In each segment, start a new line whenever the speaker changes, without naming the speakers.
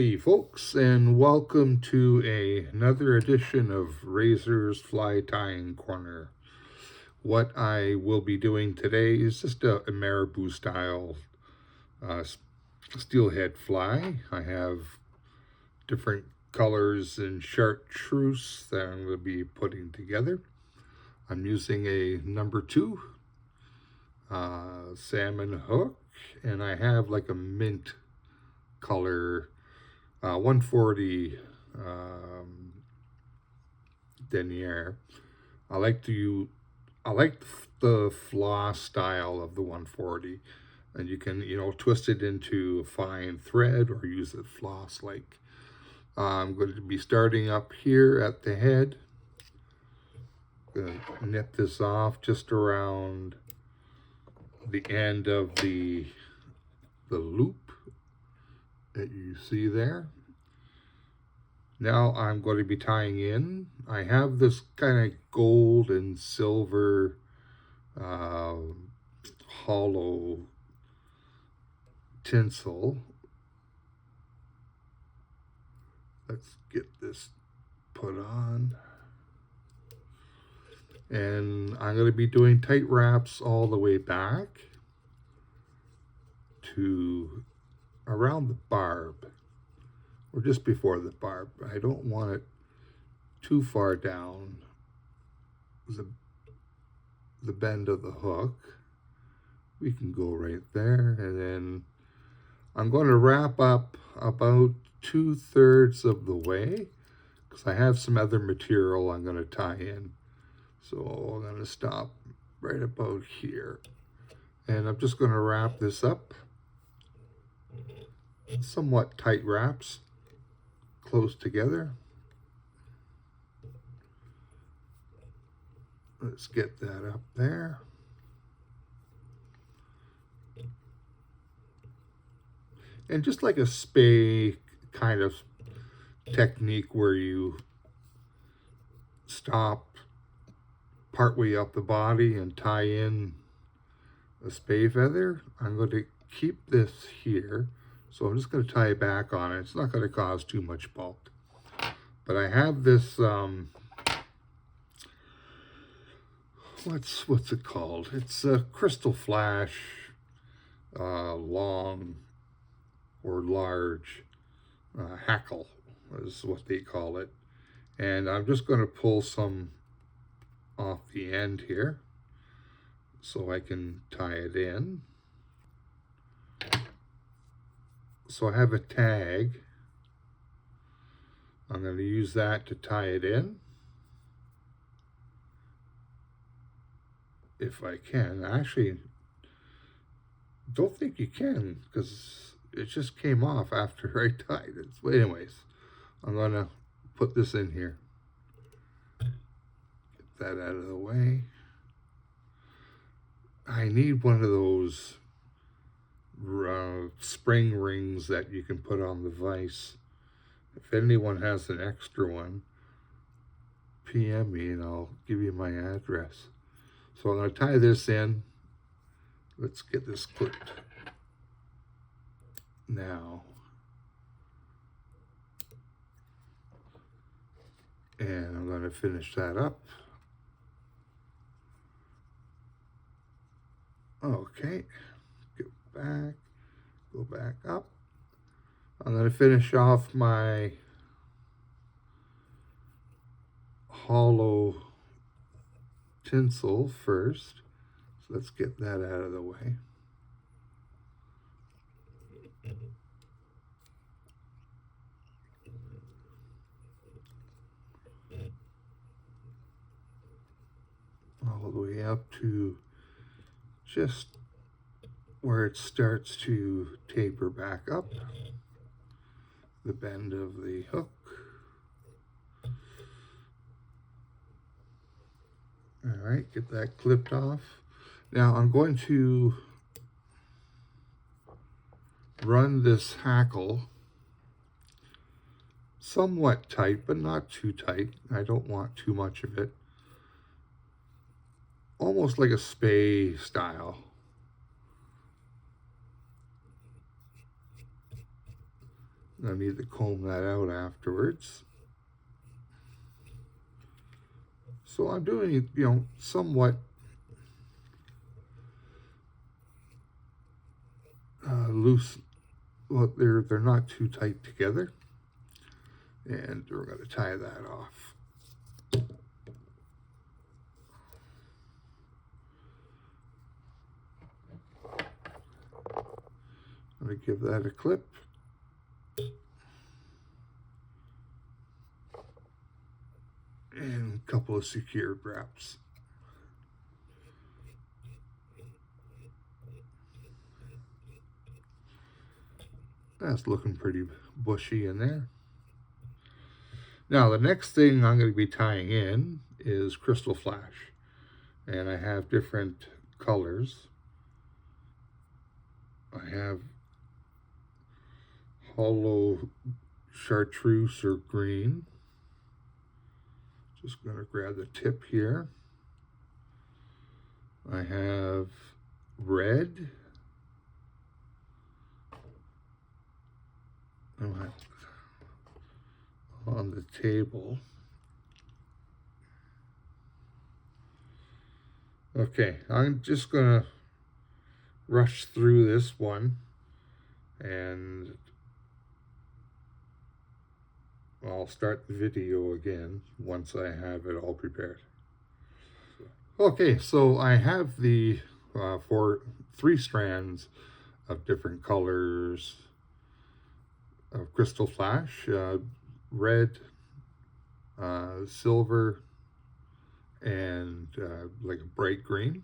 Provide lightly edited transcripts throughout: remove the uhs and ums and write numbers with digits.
Howdy folks, and welcome to another edition of Razor's Fly Tying Corner. What I will be doing today is just a marabou style steelhead fly. I have different colors in chartreuse that I'm going to be putting together. I'm using a number 2 salmon hook, and I have like a mint color 140 denier. I like the floss style of the 140, and you can twist it into a fine thread or use it floss like. I'm going to be starting up here at the head. I'm going to nip this off just around the end of the loop that you see there. Now I'm going to be tying in. I have this kind of gold and silver holo tinsel. Let's get this put on. And I'm going to be doing tight wraps all the way back to around the barb, or just before the barb. I don't want it too far down the bend of the hook. We can go right there, and then I'm going to wrap up about 2/3 of the way because I have some other material I'm going to tie in. So I'm going to stop right about here, and I'm just going to wrap this up. Somewhat tight wraps, close together. Let's get that up there. And just like a spay kind of technique where you stop partway up the body and tie in a spay feather, I'm going to keep this here. So I'm just going to tie it back on it. It's not going to cause too much bulk. But I have this, what's it called? It's a Krystal flash, long or large, hackle is what they call it. And I'm just going to pull some off the end here so I can tie it in. So I have a tag. I'm going to use that to tie it in, if I can. I actually don't think you can because it just came off after I tied it. But anyways, I'm going to put this in here. Get that out of the way. I need one of those spring rings that you can put on the vise. If anyone has an extra one, PM me and I'll give you my address. So I'm going to tie this in. Let's get this clipped now. And I'm going to finish that up. Okay. Go back up. I'm going to finish off my holo tinsel first. So let's get that out of the way. All the way up to just where it starts to taper back up, the bend of the hook. All right, get that clipped off. Now I'm going to run this hackle somewhat tight, but not too tight. I don't want too much of it. Almost like a spay style. I need to comb that out afterwards. So I'm doing it, you know, somewhat loose. Well, they're not too tight together, and we're going to tie that off. I'm going to give that a clip. And a couple of secured wraps. That's looking pretty bushy in there. Now the next thing I'm going to be tying in is Krystal Flash. And I have different colors. I have holo chartreuse or green. Just going to grab the tip here. I have red. On the table. Okay, I'm just going to rush through this one, and I'll start the video again once I have it all prepared. Okay, so I have the three strands of different colors of Krystal Flash, red, silver, and like a bright green.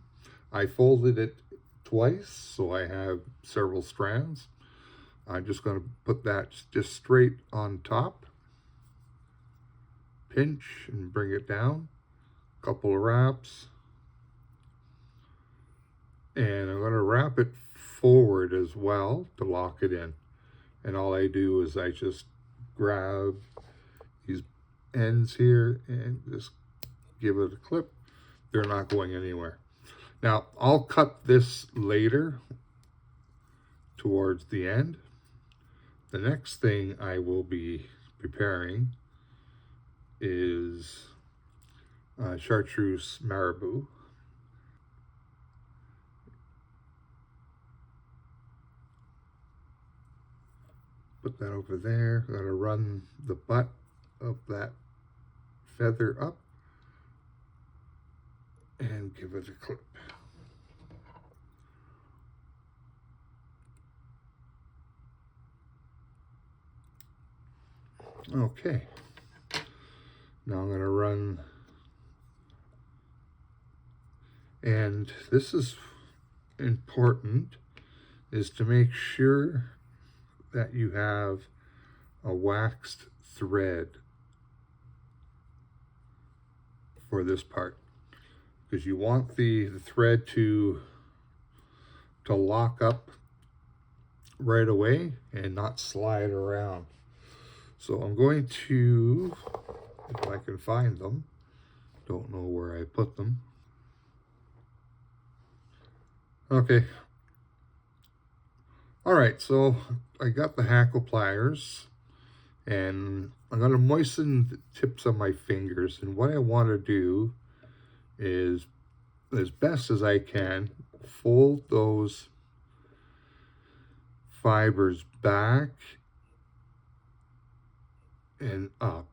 I folded it twice, so I have several strands. I'm just going to put that just straight on top. Pinch and bring it down. Couple of wraps. And I'm going to wrap it forward as well to lock it in. And all I do is I just grab these ends here and just give it a clip. They're not going anywhere. Now, I'll cut this later towards the end. The next thing I will be preparing is chartreuse marabou. Put that over there. I'm going to run the butt of that feather up and give it a clip. Okay. Now I'm going to run, and this is important, is to make sure that you have a waxed thread for this part, because you want the thread to lock up right away and not slide around. So I'm going to, if I can find them, don't know where I put them. Okay. All right, so I got the Hackle pliers, and I'm going to moisten the tips of my fingers. And what I want to do is, as best as I can, fold those fibers back and up.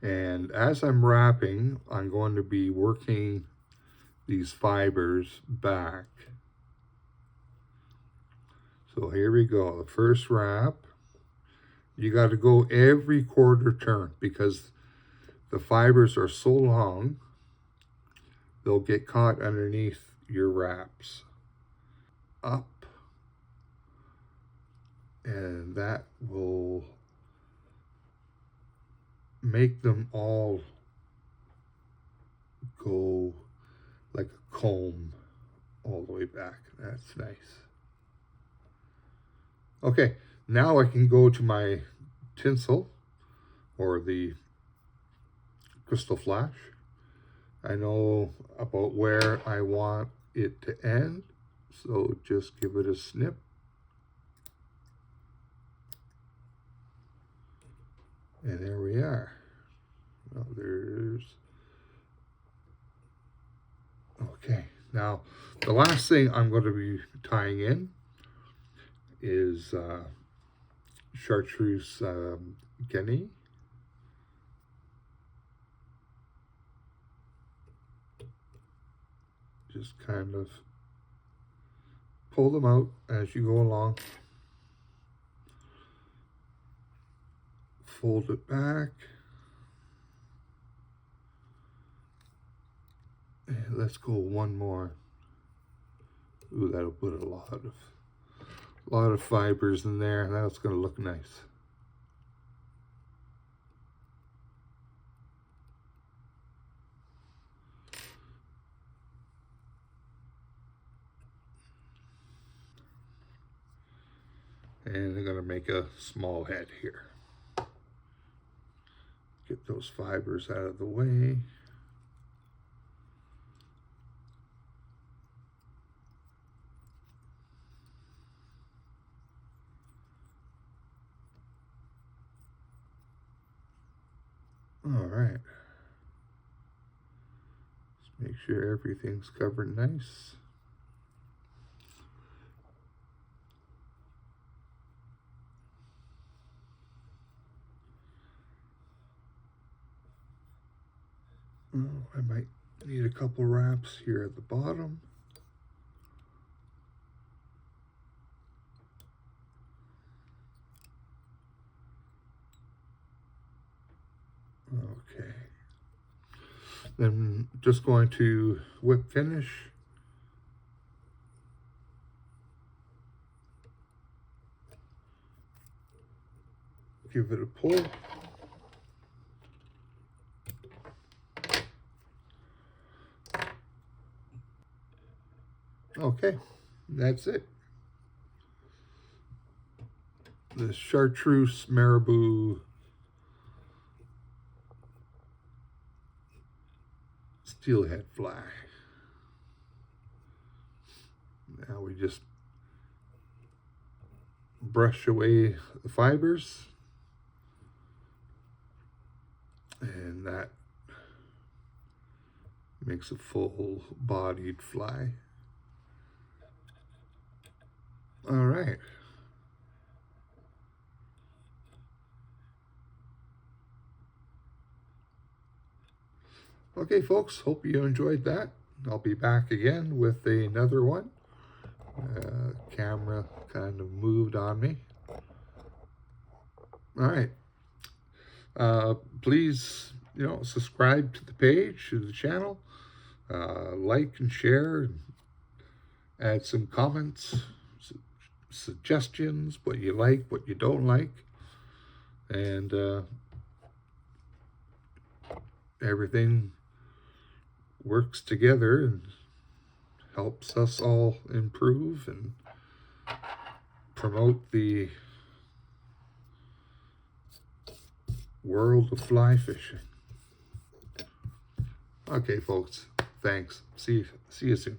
And as I'm wrapping, I'm going to be working these fibers back. So here we go, the first wrap. You got to go every quarter turn because the fibers are so long, they'll get caught underneath your wraps. Up, and that will make them all go like a comb all the way back. That's nice. Okay, now I can go to my tinsel or the Krystal Flash. I know about where I want it to end, so just give it a snip. And there we are. Well, okay. Now, the last thing I'm going to be tying in is chartreuse guinea. Just kind of pull them out as you go along. Fold it back. And let's go one more. Ooh, that'll put a lot of fibers in there, and that's going to look nice. And I'm going to make a small head here. Get those fibers out of the way. All right. Just make sure everything's covered nice. Oh, I might need a couple wraps here at the bottom. Okay. Then just going to whip finish. Give it a pull. Okay, that's it. The chartreuse marabou steelhead fly. Now we just brush away the fibers, and that makes a full-bodied fly. All right. Okay, folks, hope you enjoyed that. I'll be back again with another one. Camera kind of moved on me. All right. Please, subscribe to the page, to the channel. Like and share. Add some comments, suggestions, what you like, what you don't like. And everything works together and helps us all improve and promote the world of fly fishing. Okay, folks, thanks. See you soon.